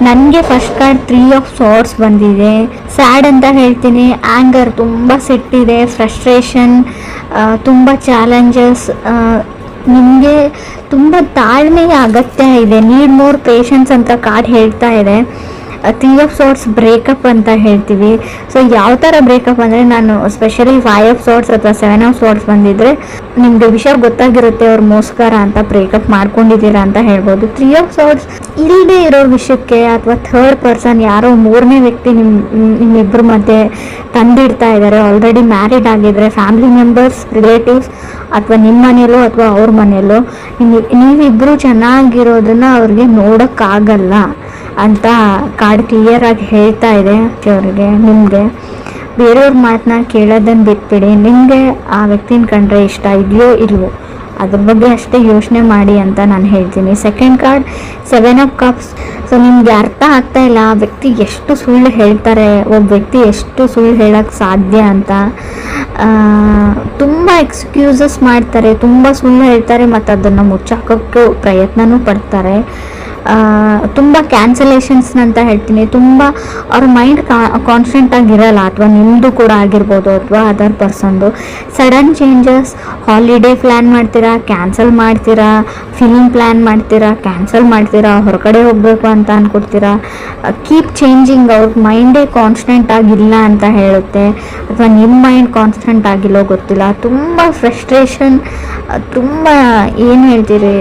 ನನಗೆ first card 3 of swords ಬಂದಿದೆ. Sad ಅಂತ ಹೇಳ್ತೀನಿ, ಆ್ಯಂಗರ್, ತುಂಬ ಸಿಟ್ಟಿದೆ, ಫ್ರಸ್ಟ್ರೇಷನ್, ತುಂಬ ಚಾಲೆಂಜಸ್. ನಿಮಗೆ ತುಂಬ ತಾಳ್ಮೆಯ ಅಗತ್ಯ ಇದೆ, ನೀಡ್ ಮೋರ್ ಪೇಷನ್ಸ್ ಅಂತ ಕಾರ್ಡ್ ಹೇಳ್ತಾ ಇದೆ. 3 ಆಫ್ ಸಾರ್ಟ್ಸ್ ಬ್ರೇಕಪ್ ಅಂತ ಹೇಳ್ತೀವಿ. ಸೊ ಯಾವ ಥರ ಬ್ರೇಕಪ್ ಅಂದರೆ, ನಾನು ಸ್ಪೆಷಲಿ 5 ಆಫ್ ಸಾರ್ಟ್ಸ್ ಅಥವಾ 7 ಆಫ್ ಸಾರ್ಟ್ಸ್ ಬಂದಿದ್ದರೆ ನಿಮಗೆ ವಿಷಯ ಗೊತ್ತಾಗಿರುತ್ತೆ, ಅವ್ರು ಮೋಸ್ಕರ ಅಂತ ಬ್ರೇಕಪ್ ಮಾಡ್ಕೊಂಡಿದ್ದೀರಾ ಅಂತ ಹೇಳ್ಬೋದು. 3 ಆಫ್ ಸಾರ್ಟ್ಸ್ ಇಲ್ಲದೆ ಇರೋ ವಿಷಯಕ್ಕೆ ಅಥವಾ ಥರ್ಡ್ ಪರ್ಸನ್, ಯಾರೋ ಮೂರನೇ ವ್ಯಕ್ತಿ ನಿಮ್ಮಿಬ್ಬರ ಮಧ್ಯೆ ತಂದಿಡ್ತಾ ಇದ್ದಾರೆ. ಆಲ್ರೆಡಿ ಮ್ಯಾರಿಡ್ ಆಗಿದ್ರೆ ಫ್ಯಾಮಿಲಿ ಮೆಂಬರ್ಸ್, ರಿಲೇಟಿವ್ಸ್, ಅಥವಾ ನಿಮ್ಮ ಮನೆಯಲ್ಲೋ ಅಥವಾ ಅವ್ರ ಮನೆಯಲ್ಲೋ ನೀವಿಬ್ಬರು ಚೆನ್ನಾಗಿರೋದನ್ನ ಅವ್ರಿಗೆ ನೋಡೋಕ್ಕಾಗಲ್ಲ ಅಂತ ಕಾರ್ಡ್ ಕ್ಲಿಯರ್ ಆಗಿ ಹೇಳ್ತಾ ಇದೆ ಅವ್ರಿಗೆ. ನಿಮಗೆ ಬೇರೆಯವ್ರ ಮಾತನ್ನ ಕೇಳೋದನ್ನು ಬಿಟ್ಬಿಡಿ. ನಿಮಗೆ ಆ ವ್ಯಕ್ತಿನ ಕಂಡ್ರೆ ಇಷ್ಟ ಇದೆಯೋ ಇಲ್ವೋ ಅದ್ರ ಬಗ್ಗೆ ಅಷ್ಟೇ ಯೋಚನೆ ಮಾಡಿ ಅಂತ ನಾನು ಹೇಳ್ತೀನಿ. Second card 7 of cups. So ನಿಮಗೆ ಅರ್ಥ ಆಗ್ತಾ ಇಲ್ಲ ಆ ವ್ಯಕ್ತಿ ಎಷ್ಟು ಸುಳ್ಳು ಹೇಳ್ತಾರೆ, ಒಬ್ಬ ವ್ಯಕ್ತಿ ಎಷ್ಟು ಸುಳ್ಳು ಹೇಳೋಕ್ಕೆ ಸಾಧ್ಯ ಅಂತ. ತುಂಬ ಎಕ್ಸ್ಕ್ಯೂಸಸ್ ಮಾಡ್ತಾರೆ, ತುಂಬ ಸುಳ್ಳು ಹೇಳ್ತಾರೆ, ಮತ್ತು ಅದನ್ನು ಮುಚ್ಚಾಕೋಕ್ಕೆ ಪ್ರಯತ್ನನೂ ಪಡ್ತಾರೆ. ತುಂಬ ಕ್ಯಾನ್ಸಲೇಷನ್ಸ್ ಅಂತ ಹೇಳ್ತೀನಿ. ತುಂಬ ಅವ್ರ ಮೈಂಡ್ ಕಾನ್ಸ್ಟೆಂಟ್ ಆಗಿರಲ್ಲ, ಅಥವಾ ನಿಮ್ಮದು ಕೂಡ ಆಗಿರ್ಬೋದು ಅಥವಾ ಅದರ್ ಪರ್ಸನ್ದು. ಸಡನ್ ಚೇಂಜಸ್, ಹಾಲಿಡೇ ಪ್ಲ್ಯಾನ್ ಮಾಡ್ತೀರಾ, ಕ್ಯಾನ್ಸಲ್ ಮಾಡ್ತೀರಾ, ಫಿಲ್ಮ್ ಪ್ಲ್ಯಾನ್ ಮಾಡ್ತೀರಾ, ಕ್ಯಾನ್ಸಲ್ ಮಾಡ್ತೀರಾ, ಹೊರಗಡೆ ಹೋಗಬೇಕು ಅಂತ ಅಂದ್ಕೊಡ್ತೀರಾ. Keep changing. ಅವ್ರ ಮೈಂಡೇ ಕಾನ್ಸ್ಟೆಂಟ್ ಆಗಿಲ್ಲ ಅಂತ ಹೇಳುತ್ತೆ, ಅಥವಾ ನಿಮ್ಮ ಮೈಂಡ್ ಕಾನ್ಸ್ಟೆಂಟ್ ಆಗಿಲ್ಲೋ ಗೊತ್ತಿಲ್ಲ. ತುಂಬ ಫ್ರಸ್ಟ್ರೇಷನ್, ತುಂಬ ಏನು ಹೇಳ್ತೀರಿ,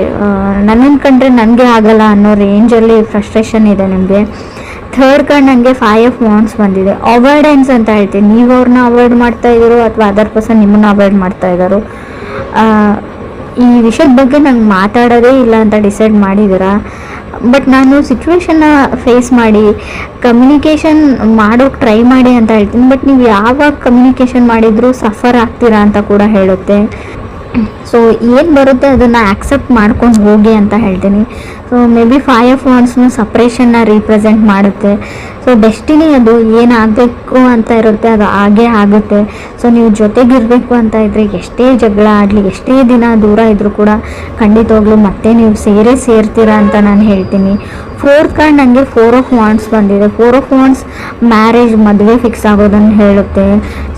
ನನ್ನನ್ನು ಕಂಡ್ರೆ ನನಗೆ ಆಗಲ್ಲ ಅನ್ನೋ ರೇಂಜಲ್ಲಿ ಫ್ರಸ್ಟ್ರೇಷನ್ ಇದೆ ನಿಮಗೆ. ಥರ್ಡ್ ಕಾರ್ಡ್ ನನಗೆ 5 ಆಫ್ ವಾಂಡ್ಸ್ ಬಂದಿದೆ. ಅವಾಯ್ಡೆನ್ಸ್ ಅಂತ ಹೇಳ್ತೀನಿ. ನೀವು ಅವ್ರನ್ನ ಅವಾಯ್ಡ್ ಮಾಡ್ತಾ ಇದ್ದೀರೋ ಅಥವಾ ಅದರ್ ಪರ್ಸನ್ ನಿಮ್ಮನ್ನ ಅವಾಯ್ಡ್ ಮಾಡ್ತಾ ಇದ್ದಾರೋ, ಈ ವಿಷಯದ ಬಗ್ಗೆ ನಂಗೆ ಮಾತಾಡೋದೇ ಇಲ್ಲ ಅಂತ ಡಿಸೈಡ್ ಮಾಡಿದ್ದೀರಾ. ಬಟ್ ನಾನು ಸಿಚುವೇಶನ್ನ ಫೇಸ್ ಮಾಡಿ ಕಮ್ಯುನಿಕೇಷನ್ ಮಾಡೋಕ್ಕೆ ಟ್ರೈ ಮಾಡಿ ಅಂತ ಹೇಳ್ತೀನಿ. ಬಟ್ ನೀವು ಯಾವಾಗ ಕಮ್ಯುನಿಕೇಷನ್ ಮಾಡಿದರೂ ಸಫರ್ ಆಗ್ತೀರಾ ಅಂತ ಕೂಡ ಹೇಳುತ್ತೆ. ಸೊ ಏನು ಬರುತ್ತೆ ಅದನ್ನು ಆಕ್ಸೆಪ್ಟ್ ಮಾಡ್ಕೊಂಡು ಹೋಗಿ ಅಂತ ಹೇಳ್ತೀನಿ. ಸೊ ಮೇ ಬಿ 5 ಆಫ್ ವಾಂಡ್ಸ್ನು ಸಪ್ರೇಷನ್ನ ರೀಪ್ರೆಸೆಂಟ್ ಮಾಡುತ್ತೆ. ಸೊ ಡೆಸ್ಟಿನಿ ಅದು ಏನಾಗಬೇಕು ಅಂತ ಇರುತ್ತೆ ಅದು ಹಾಗೇ ಆಗುತ್ತೆ. ಸೊ ನೀವು ಜೊತೆಗಿರಬೇಕು ಅಂತ ಇದ್ದರೆ ಎಷ್ಟೇ ಜಗಳ ಆಡಲಿ, ಎಷ್ಟೇ ದಿನ ದೂರ ಇದ್ದರೂ ಕೂಡ ಖಂಡಿತವಾಗ್ಲೂ ಮತ್ತೆ ನೀವು ಸೇರ್ತೀರಾ ಅಂತ ನಾನು ಹೇಳ್ತೀನಿ. ಫೋರ್ತ್ ಕಾರ್ಡ್ ನನಗೆ 4 ಆಫ್ ವಾಂಡ್ಸ್ ಬಂದಿದೆ. 4 ಆಫ್ ವಾಂಡ್ಸ್ ಮ್ಯಾರೇಜ್, ಮದುವೆ ಫಿಕ್ಸ್ ಆಗೋದನ್ನು ಹೇಳುತ್ತೆ.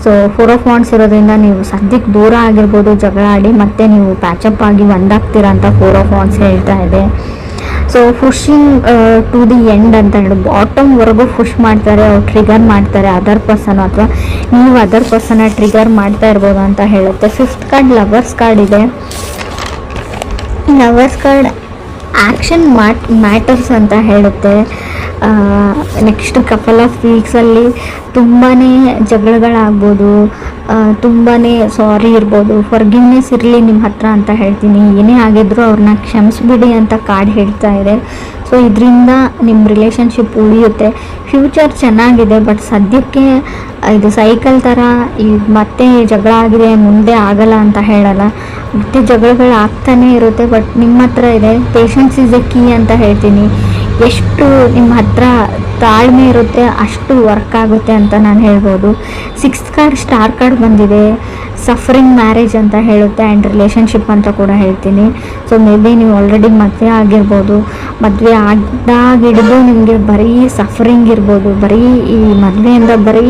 ಸೊ 4 ಆಫ್ ವಾಂಡ್ಸ್ ಇರೋದ್ರಿಂದ ನೀವು ಸದ್ಯಕ್ಕೆ ದೂರ ಆಗಿರ್ಬೋದು, ಜಗಳ ಆಡಿ ಮತ್ತೆ ನೀವು ಪ್ಯಾಚಪ್ ಆಗಿ ಒಂದಾಗ್ತೀರಾ ಅಂತ 4 ಆಫ್ ವಾಂಡ್ಸ್ ಹೇಳ್ತಾ ಇದೆ. So pushing to the end ಅಂತ ಹೇಳಿ ಬಾಟಮ್ವರೆಗೂ ಪುಷ್ ಮಾಡ್ತಾರೆ, ಅವ್ರು ಟ್ರಿಗರ್ ಮಾಡ್ತಾರೆ ಅದರ್ ಪರ್ಸನ್, ಅಥವಾ ನೀವು ಅದರ್ ಪರ್ಸನ್ನ ಟ್ರಿಗರ್ ಮಾಡ್ತಾ ಇರ್ಬೋದು ಅಂತ ಹೇಳುತ್ತೆ. 5th ಕಾರ್ಡ್ ಲವರ್ಸ್ ಕಾರ್ಡ್ ಇದೆ. ಲವರ್ಸ್ ಕಾರ್ಡ್ ಆ್ಯಕ್ಷನ್ ಮ್ಯಾಟರ್ಸ್ ಅಂತ ಹೇಳುತ್ತೆ. ನೆಕ್ಸ್ಟ್ ಕಪಲ್ ಆಫ್ ವೀಕ್ಸಲ್ಲಿ ತುಂಬಾ ಜಗಳಗಳಾಗ್ಬೋದು, ತುಂಬಾ ಸಾರಿ ಇರ್ಬೋದು, ಫರ್ಗಿವ್ನೆಸ್ ಇರಲಿ ನಿಮ್ಮ ಹತ್ರ ಅಂತ ಹೇಳ್ತೀನಿ. ಏನೇ ಆಗಿದ್ರು ಅವ್ರನ್ನ ಕ್ಷಮಿಸ್ಬಿಡಿ ಅಂತ ಕಾರ್ಡ್ ಹೇಳ್ತಾ ಇದೆ. ಸೊ ಇದರಿಂದ ನಿಮ್ಮ ರಿಲೇಷನ್ಶಿಪ್ ಉಳಿಯುತ್ತೆ. ಫ್ಯೂಚರ್ ಚೆನ್ನಾಗಿದೆ, ಬಟ್ ಸದ್ಯಕ್ಕೆ ಇದು ಸೈಕಲ್ ಥರ ಈಗ ಮತ್ತೆ ಜಗಳ ಆಗಿದೆ ಮುಂದೆ ಆಗಲ್ಲ ಅಂತ ಹೇಳಲ್ಲ, ಮತ್ತೆ ಜಗಳಗಳು ಆಗ್ತಾನೇ ಇರುತ್ತೆ. ಬಟ್ ನಿಮ್ಮ ಹತ್ರ ಇದೆ ಪೇಷನ್ಸ್ ಇಸ್ ಎ ಕೀ ಅಂತ ಹೇಳ್ತೀನಿ. ಎಷ್ಟು ನಿಮ್ಮ ಹತ್ರ ತಾಳ್ಮೆ ಇರುತ್ತೆ ಅಷ್ಟು ವರ್ಕ್ ಆಗುತ್ತೆ ಅಂತ ನಾನು ಹೇಳ್ಬೋದು. 6th ಕಾರ್ಡ್ ಸ್ಟಾರ್ ಕಾರ್ಡ್ ಬಂದಿದೆ. ಸಫರಿಂಗ್ ಮ್ಯಾರೇಜ್ ಅಂತ ಹೇಳುತ್ತೆ ಆ್ಯಂಡ್ ರಿಲೇಷನ್ಶಿಪ್ ಅಂತ ಕೂಡ ಹೇಳ್ತೀನಿ. ಸೊ ಮೇ ಬಿ ನೀವು ಆಲ್ರೆಡಿ ಮದುವೆ ಆಗಿರ್ಬೋದು, ಮದುವೆ ಆಗಿದ್ದಾಗಿಡಿದು ನಿಮಗೆ ಬರೀ ಸಫರಿಂಗ್ ಇರ್ಬೋದು, ಬರೀ ಈ ಮದುವೆಯಿಂದ ಬರೀ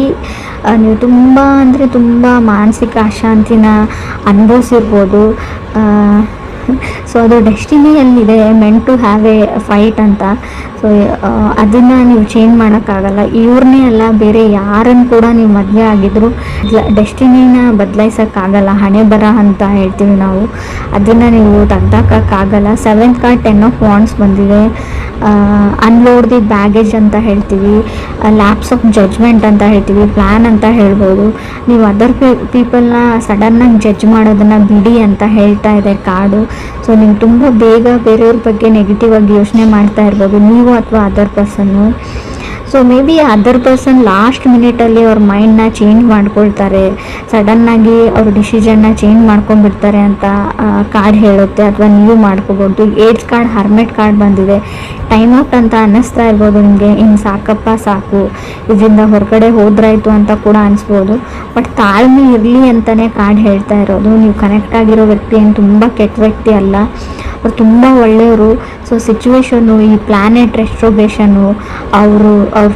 ನೀವು ತುಂಬ ಅಂದರೆ ತುಂಬ ಮಾನಸಿಕ ಅಶಾಂತಿನ ಅನುಭವಿಸಿರ್ಬೋದು. ಸೊ ಅದು ಡೆಸ್ಟಿನಿಯಲ್ಲಿದೆ, meant to have a fight ಅಂತ. ಸೊ ಅದನ್ನು ನೀವು ಚೇಂಜ್ ಮಾಡೋಕ್ಕಾಗಲ್ಲ. ಇವ್ರನ್ನೇ ಅಲ್ಲ, ಬೇರೆ ಯಾರನ್ನು ಕೂಡ ನೀವು ಮದುವೆ ಆಗಿದ್ರು ಡೆಸ್ಟಿನಿನ ಬದಲಾಯಿಸೋಕ್ಕಾಗಲ್ಲ. ಹಣೆ ಬರ ಅಂತ ಹೇಳ್ತೀವಿ ನಾವು, ಅದನ್ನು ನೀವು ತೆಗ್ದಾಕೋಕ್ಕಾಗಲ್ಲ. 7th ಕಾರ್ಡ್ 10 ಆಫ್ ವಾಂಡ್ಸ್ ಬಂದಿದೆ. ಅನ್ಲೋಡ್ ದಿ ಬ್ಯಾಗೇಜ್ ಅಂತ ಹೇಳ್ತೀವಿ, ಲ್ಯಾಪ್ಸ್ ಆಫ್ ಜಡ್ಜ್ಮೆಂಟ್ ಅಂತ ಹೇಳ್ತೀವಿ, ಪ್ಲ್ಯಾನ್ ಅಂತ ಹೇಳ್ಬೋದು. ನೀವು ಅದರ್ ಪೀಪಲ್ನ ಸಡನ್ನಾಗಿ ಜಡ್ಜ್ ಮಾಡೋದನ್ನು ಬಿಡಿ ಅಂತ ಹೇಳ್ತಾ ಇದೆ ಕಾರ್ಡು. ಸೊ ನೀವು ತುಂಬ ಬೇಗ ಬೇರೆಯವ್ರ ಬಗ್ಗೆ ನೆಗೆಟಿವ್ ಆಗಿ ಯೋಚನೆ ಮಾಡ್ತಾ ಇರ್ಬೋದು, ನೀವು ಅಥವಾ ಅದರ್ ಪರ್ಸನ್ನು. So may be other person last ಮಿನಿಟಲ್ಲಿ ಅವ್ರ ಮೈಂಡ್ನ ಚೇಂಜ್ ಮಾಡ್ಕೊಳ್ತಾರೆ, ಸಡನ್ನಾಗಿ ಅವ್ರ ಡಿಸಿಷನ್ನ ಚೇಂಜ್ ಮಾಡ್ಕೊಂಡ್ಬಿಡ್ತಾರೆ ಅಂತ ಕಾರ್ಡ್ ಹೇಳುತ್ತೆ, ಅಥವಾ ನೀವು ಮಾಡ್ಕೋಬೋದು. 8th ಕಾರ್ಡ್ ಹರ್ಮೆಟ್ ಕಾರ್ಡ್ ಬಂದಿದೆ. ಟೈಮ್ ಔಟ್ ಅಂತ ಅನ್ನಿಸ್ತಾ ಇರ್ಬೋದು ನಿಮಗೆ, ಇನ್ನು ಸಾಕಪ್ಪ ಸಾಕು, ಇದರಿಂದ ಹೊರಗಡೆ ಹೋದ್ರಾಯ್ತು ಅಂತ ಕೂಡ ಅನಿಸ್ಬೋದು. ಬಟ್ ತಾಳ್ಮೆ ಇರಲಿ ಅಂತಲೇ ಕಾರ್ಡ್ ಹೇಳ್ತಾ ಇರೋದು. ನೀವು ಕನೆಕ್ಟ್ ಆಗಿರೋ ವ್ಯಕ್ತಿ ಏನು ತುಂಬ ಕೆಟ್ಟ ವ್ಯಕ್ತಿ ಅಲ್ಲ, ಅವ್ರು ತುಂಬ ಒಳ್ಳೆಯವರು. ಸೊ ಸಿಚುವೇಶನ್ನು, ಈ ಪ್ಲ್ಯಾನೆಟ್ ರೆಸ್ಟ್ರೋಗೇಷನು, ಅವ್ರ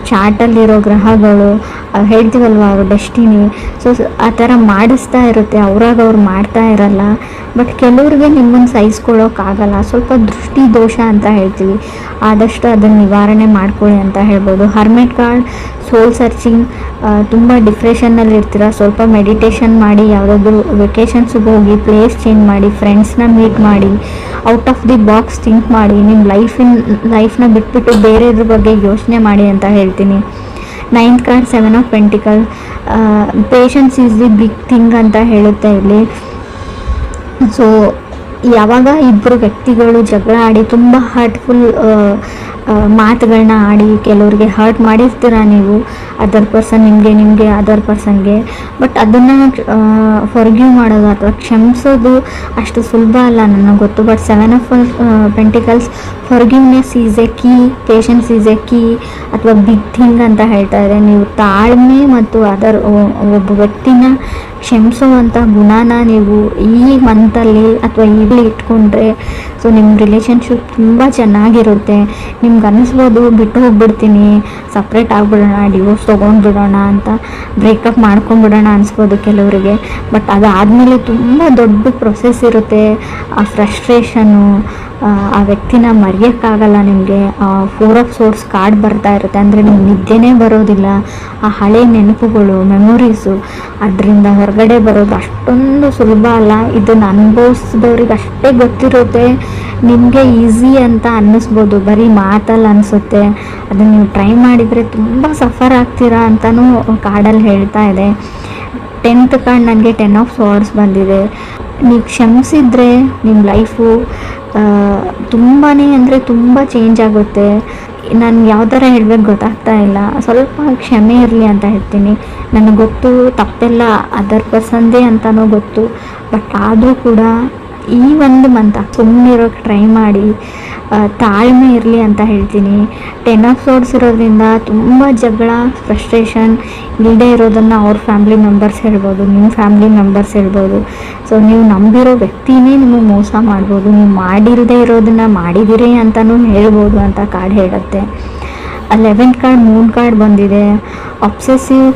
ಚಾರ್ಟಲ್ಲಿರೋ ಗ್ರಹಗಳು, ಹೇಳ್ತೀವಲ್ವ ಅವ್ರ ಡೆಸ್ಟಿನಿ, ಸೊ ಆ ಥರ ಮಾಡಿಸ್ತಾ ಇರುತ್ತೆ. ಅವ್ರು ಮಾಡ್ತಾ ಇರಲ್ಲ. ಬಟ್ ಕೆಲವ್ರಿಗೆ ನಿಮ್ಮನ್ನು ಸಹಿಸ್ಕೊಳ್ಳೋಕ್ಕಾಗಲ್ಲ. ಸ್ವಲ್ಪ ದೃಷ್ಟಿ ದೋಷ ಅಂತ ಹೇಳ್ತೀವಿ, ಆದಷ್ಟು ಅದನ್ನು ನಿವಾರಣೆ ಮಾಡ್ಕೊಳ್ಳಿ ಅಂತ ಹೇಳ್ಬೋದು. ಹರ್ಮೆಟ್ ಕಾರ್ಡ್, ಸೋಲ್ ಸರ್ಚಿಂಗ್. ತುಂಬ ಡಿಪ್ರೆಷನ್ನಲ್ಲಿ ಇರ್ತೀರ, ಸ್ವಲ್ಪ ಮೆಡಿಟೇಷನ್ ಮಾಡಿ, ಯಾವುದಾದ್ರೂ ವೆಕೇಷನ್ಸ್ಗೆ ಹೋಗಿ, ಪ್ಲೇಸ್ ಚೇಂಜ್ ಮಾಡಿ, ಫ್ರೆಂಡ್ಸ್ನ ಮೀಟ್ ಮಾಡಿ, out of the box think ಮಾಡಿ, ನಿಮ್ಮ ಲೈಫ್ನ ಬಿಟ್ಬಿಟ್ಟು ಬೇರೆದ್ರ ಬಗ್ಗೆ ಯೋಚನೆ ಮಾಡಿ ಅಂತ ಹೇಳ್ತೀನಿ. 9th card, 7 of pentacle. Patience is the big thing ಅಂತ ಹೇಳುತ್ತೆ ಇಲ್ಲಿ. ಸೊ ಯಾವಾಗ ಇಬ್ಬರು ವ್ಯಕ್ತಿಗಳು ಜಗಳ ಆಡಿ ತುಂಬ ಹರ್ಟ್ಫುಲ್ ಮಾತುಗಳನ್ನ ಆಡಿ, ಕೆಲವ್ರಿಗೆ ಹರ್ಟ್ ಮಾಡಿರ್ತೀರ ನೀವು, ಅದರ್ ಪರ್ಸನ್ ನಿಮಗೆ ಅದರ್ ಪರ್ಸನ್ಗೆ. ಬಟ್ ಅದನ್ನು ಫಾರ್ಗಿವ್ ಮಾಡೋದು ಅಥವಾ ಕ್ಷಮಿಸೋದು ಅಷ್ಟು ಸುಲಭ ಅಲ್ಲ, ನನಗೆ ಗೊತ್ತು. But 7 of pentacles, forgiveness is A key, patience is A key ಅಥವಾ ಬಿಗ್ ಥಿಂಗ್ ಅಂತ ಹೇಳ್ತಾ ಇದೆ. ನೀವು ತಾಳ್ಮೆ ಮತ್ತು ಒಬ್ಬ ವ್ಯಕ್ತಿನ ಕ್ಷಮಿಸುವಂಥ ಗುಣನ ನೀವು ಈ ಮಂತಲ್ಲಿ ಅಥವಾ ಈಗಲೇ ಇಟ್ಕೊಂಡ್ರೆ, ಸೊ ನಿಮ್ಮ ರಿಲೇಷನ್ಶಿಪ್ ತುಂಬ ಚೆನ್ನಾಗಿರುತ್ತೆ. ನಿಮ್ಗೆ ಅನ್ನಿಸ್ಬೋದು ಬಿಟ್ಟು ಹೋಗ್ಬಿಡ್ತೀನಿ, ಸಪ್ರೇಟ್ ಆಗಿಬಿಡೋಣ, ಡಿವೋರ್ಸ್ ತೊಗೊಂಡ್ಬಿಡೋಣ ಅಂತ, ಬ್ರೇಕಪ್ ಮಾಡ್ಕೊಂಡ್ಬಿಡೋಣ ಅನಿಸ್ಬೋದು ಕೆಲವರಿಗೆ. ಬಟ್ ಅದಾದಮೇಲೆ ತುಂಬ ದೊಡ್ಡ ಪ್ರೊಸೆಸ್ ಇರುತ್ತೆ. ಆ ಫ್ರಸ್ಟ್ರೇಷನ್ನು, ಆ ವ್ಯಕ್ತಿನ ಮರೆಯೋಕ್ಕಾಗಲ್ಲ ನಿಮಗೆ. 4 ಆಫ್ ಸೋರ್ಸ್ ಕಾರ್ಡ್ ಬರ್ತಾ ಇರುತ್ತೆ, ಅಂದರೆ ನಿಮ್ಗೆ ನಿದ್ದೆನೇ ಬರೋದಿಲ್ಲ. ಆ ಹಳೆ ನೆನಪುಗಳು, ಮೆಮೊರೀಸು, ಅದರಿಂದ ಹೊರಗಡೆ ಬರೋದು ಅಷ್ಟೊಂದು ಸುಲಭ ಅಲ್ಲ. ಇದನ್ನು ಅನುಭವಿಸಿದವ್ರಿಗೆ ಅಷ್ಟೇ ಗೊತ್ತಿರುತ್ತೆ. ನಿಮಗೆ ಈಸಿ ಅಂತ ಅನ್ನಿಸ್ಬೋದು, ಬರೀ ಮಾತಲ್ಲಿ ಅನಿಸುತ್ತೆ. ಅದನ್ನು ನೀವು ಟ್ರೈ ಮಾಡಿದರೆ ತುಂಬ ಸಫರ್ ಆಗ್ತೀರಾ ಅಂತಲೂ ಕಾರ್ಡಲ್ಲಿ ಹೇಳ್ತಾ ಇದೆ. 10th ಕಾರ್ಡ್ ನನಗೆ 10 ಆಫ್ ಸಾರ್ಡ್ಸ್ ಬಂದಿದೆ. ನೀವು ಕ್ಷಮಿಸಿದರೆ ನಿಮ್ಮ ಲೈಫು ತುಂಬಾ ಅಂದರೆ ತುಂಬ ಚೇಂಜ್ ಆಗುತ್ತೆ. ನಾನು ಯಾವ ಥರ ಹೇಳ್ಬೇಕು ಗೊತ್ತಾಗ್ತಾ ಇಲ್ಲ. ಸ್ವಲ್ಪ ಕ್ಷಮೆ ಇರಲಿ ಅಂತ ಹೇಳ್ತೀನಿ. ನನಗೆ ಗೊತ್ತು ತಪ್ಪೆಲ್ಲ ಅದರ್ ಪರ್ಸನ್ದೇ ಅಂತಲೂ ಗೊತ್ತು. ಬಟ್ ಆದರೂ ಕೂಡ ಈ ಒಂದು ಮಂತ್ ಸುಮ್ಮನಿರೋಕ್ಕೆ ಟ್ರೈ ಮಾಡಿ, ತಾಳ್ಮೆ ಇರಲಿ ಅಂತ ಹೇಳ್ತೀನಿ. 10 ಆಫ್ ಸೋರ್ಡ್ಸ್ ಇರೋದ್ರಿಂದ ತುಂಬ ಜಗಳ, ಫ್ರಸ್ಟ್ರೇಷನ್ ಇಲ್ಲದೆ ಇರೋದನ್ನು ಅವ್ರ ಫ್ಯಾಮ್ಲಿ ಮೆಂಬರ್ಸ್ ಹೇಳ್ಬೋದು, ನಿಮ್ಮ ಫ್ಯಾಮ್ಲಿ ಮೆಂಬರ್ಸ್ ಹೇಳ್ಬೋದು. ಸೊ ನೀವು ನಂಬಿರೋ ವ್ಯಕ್ತಿನೇ ನಿಮಗೆ ಮೋಸ ಮಾಡ್ಬೋದು, ನೀವು ಮಾಡಿರದೇ ಇರೋದನ್ನು ಮಾಡಿದಿರಿ ಅಂತಲೂ ಹೇಳ್ಬೋದು ಅಂತ ಕಾರ್ಡ್ ಹೇಳುತ್ತೆ. 11th ಕಾರ್ಡ್, ಮೂನ್ ಕಾರ್ಡ್ ಬಂದಿದೆ. ಅಬ್ಸೆಸಿವ್,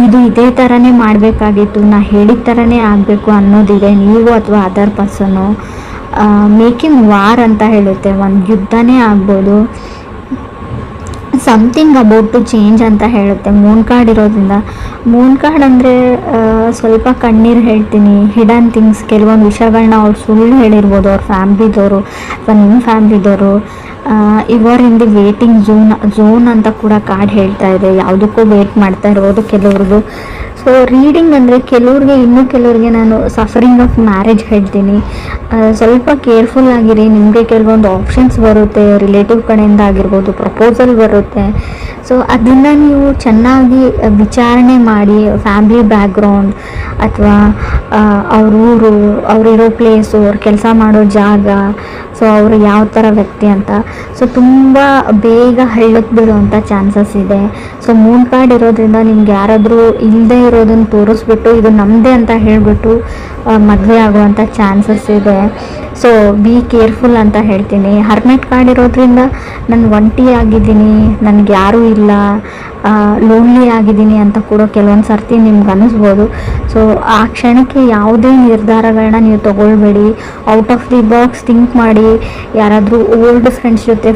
ಇದು ಇದೇ ಥರನೇ ಮಾಡಬೇಕಾಗಿತ್ತು, ನಾ ಹೇಳಿದ ಥರನೇ ಆಗಬೇಕು ಅನ್ನೋದಿದೆ ನೀವು ಅಥವಾ ಅದರ್ ಪರ್ಸನ್ನು. ಮೇಕಿಂಗ್ ವಾರ್ ಅಂತ ಹೇಳುತ್ತೆ, ಒಂದು ಯುದ್ಧನೇ ಆಗ್ಬೋದು. ಸಮಥಿಂಗ್ ಅಬೌಟ್ ಟು ಚೇಂಜ್ ಅಂತ ಹೇಳುತ್ತೆ ಮೂನ್ ಕಾರ್ಡ್ ಇರೋದ್ರಿಂದ. ಮೂನ್ ಕಾರ್ಡ್ ಅಂದರೆ ಸ್ವಲ್ಪ ಕಣ್ಣೀರು ಹೇಳ್ತೀನಿ, ಹಿಡನ್ ಥಿಂಗ್ಸ್, ಕೆಲವೊಂದು ವಿಷಯಗಳನ್ನ ಅವ್ರು ಸುಳ್ಳು ಹೇಳಿರ್ಬೋದು ಅವ್ರ ಫ್ಯಾಮ್ಲಿದವರು ಅಥವಾ ನಿಮ್ಮ ಫ್ಯಾಮ್ಲಿದವರು. ಇವರ್ ಇನ್ ದಿ ವೇಟಿಂಗ್ ಝೋನ್ ಅಂತ ಕೂಡ ಕಾರ್ಡ್ ಹೇಳ್ತಾ ಇದೆ. ಯಾವುದಕ್ಕೂ ವೇಟ್ ಮಾಡ್ತಾ ಇರ್ಬೋದು ಕೆಲವ್ರದ್ದು. ಸೊ ರೀಡಿಂಗ್ ಅಂದರೆ ಕೆಲವ್ರಿಗೆ ನಾನು ಸಫರಿಂಗ್ ಆಫ್ ಮ್ಯಾರೇಜ್ ಹೇಳ್ತೀನಿ. ಸ್ವಲ್ಪ ಕೇರ್ಫುಲ್ ಆಗಿರಿ. ನಿಮಗೆ ಕೆಲವೊಂದು ಆಪ್ಷನ್ಸ್ ಬರುತ್ತೆ, ರಿಲೇಟಿವ್ ಕಡೆಯಿಂದ ಆಗಿರ್ಬೋದು, ಪ್ರಪೋಸಲ್ ಬರುತ್ತೆ. ಸೊ ಅದನ್ನು ನೀವು ಚೆನ್ನಾಗಿ ವಿಚಾರಣೆ ಮಾಡಿ, ಫ್ಯಾಮ್ಲಿ ಬ್ಯಾಕ್ಗ್ರೌಂಡ್ ಅಥವಾ ಅವ್ರ ಊರು, ಅವರಿರೋ ಪ್ಲೇಸು, ಅವ್ರು ಕೆಲಸ ಮಾಡೋ ಜಾಗ, ಸೊ ಅವರು ಯಾವ ಥರ ವ್ಯಕ್ತಿ ಅಂತ. ಸೊ ತುಂಬ ಬೇಗ ಹಳ್ಳಕ್ಕೆ ಬೀಳುವಂಥ ಚಾನ್ಸಸ್ ಇದೆ. ಸೊ ಮೂನ್ ಕಾರ್ಡ್ ಇರೋದ್ರಿಂದ ನಿಮ್ಗೆ ಯಾರಾದರೂ ಇಲ್ಲದೆ ಇರೋದನ್ನು ತೋರಿಸ್ಬಿಟ್ಟು ಇದು ನಮ್ಮದೇ ಅಂತ ಹೇಳಿಬಿಟ್ಟು ಮದುವೆ ಆಗುವಂಥ ಚಾನ್ಸಸ್ ಇದೆ. ಸೊ ಬಿ ಕೇರ್ಫುಲ್ ಅಂತ ಹೇಳ್ತೀನಿ. ಹರ್ಮೆಟ್ ಕಾರ್ಡ್ ಇರೋದ್ರಿಂದ ನಾನು ಒಂಟಿ ಆಗಿದ್ದೀನಿ, ನನಗೆ ಯಾರೂ ಇಲ್ಲ, ಲೋನ್ಲಿ ಆಗಿದ್ದೀನಿ ಅಂತ ಕೂಡ ಕೆಲವೊಂದು ಸರ್ತಿ ನಿಮ್ಗೆ ಅನ್ನಿಸ್ಬೋದು. ಸೊ ಆ ಕ್ಷಣಕ್ಕೆ ಯಾವುದೇ ನಿರ್ಧಾರಗಳನ್ನ ನೀವು ತೊಗೊಳ್ಬೇಡಿ. Out of the box think ಮಾಡಿ. ಯಾರಾದರೂ ಓಲ್ಡ್ ಫ್ರೆಂಡ್ಸ್ ಜೊತೆ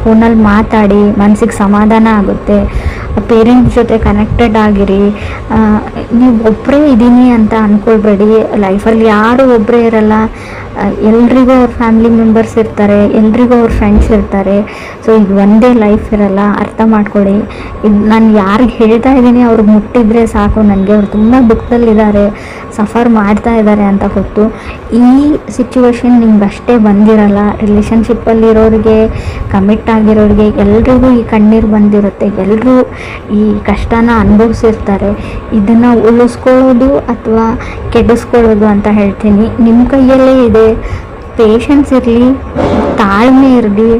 ಫೋನಲ್ಲಿ ಮಾತಾಡಿ, ಮನಸ್ಸಿಗೆ ಸಮಾಧಾನ ಆಗುತ್ತೆ. ಪೇರೆಂಟ್ಸ್ ಜೊತೆ ಕನೆಕ್ಟೆಡ್ ಆಗಿರಿ. ನೀವು ಒಬ್ಬರೇ ಇದ್ದೀನಿ ಅಂತ ಅಂದ್ಕೊಳ್ಬೇಡಿ. ಲೈಫಲ್ಲಿ ಯಾರೂ ಒಬ್ಬರೇ ಇರಲ್ಲ. ಎಲ್ರಿಗೂ ಅವ್ರ ಫ್ಯಾಮಿಲಿ ಮೆಂಬರ್ಸ್ ಇರ್ತಾರೆ, ಎಲ್ರಿಗೂ ಅವ್ರ ಫ್ರೆಂಡ್ಸ್ ಇರ್ತಾರೆ. ಸೊ ಇದು ಒಂದೇ ಲೈಫ್ ಇರಲ್ಲ, ಅರ್ಥ ಮಾಡ್ಕೊಳ್ಳಿ. ಇದು ನಾನು ಯಾರಿಗೆ ಹೇಳ್ತಾ ಇದ್ದೀನಿ ಅವ್ರಿಗೆ ಮುಟ್ಟಿದ್ರೆ ಸಾಕು, ನನಗೆ ಅವ್ರು ತುಂಬ ದುಃಖದಲ್ಲಿದ್ದಾರೆ, ಸಫರ್ ಮಾಡ್ತಾ ಇದ್ದಾರೆ ಅಂತ ಗೊತ್ತು. ಈ ಸಿಚುವೇಶನ್ ನಿಮ್ಗೆ ಅಷ್ಟೇ ಬಂದಿರಲ್ಲ. ರಿಲೇಷನ್ಶಿಪ್ಪಲ್ಲಿರೋರಿಗೆ, ಕಮಿಟ್ ಆಗಿರೋರಿಗೆ ಎಲ್ರಿಗೂ ಈ ಕಣ್ಣೀರು ಬಂದಿರುತ್ತೆ. ಎಲ್ಲರೂ ಈ ಕಷ್ಟನ ಅನುಭವಿಸಿರ್ತಾರೆ. ಇದನ್ನು ಉಳಿಸ್ಕೊಳ್ಳೋದು ಅಥವಾ ಕೆಡಿಸ್ಕೊಳ್ಳೋದು ಅಂತ ಹೇಳ್ತೀನಿ ನಿಮ್ಮ ಕೈಯಲ್ಲೇ ಇದೆ. ಪೇಷನ್ಸ್ ಇರಲಿ, ತಾಳ್ಮೆ ಇರಲಿ.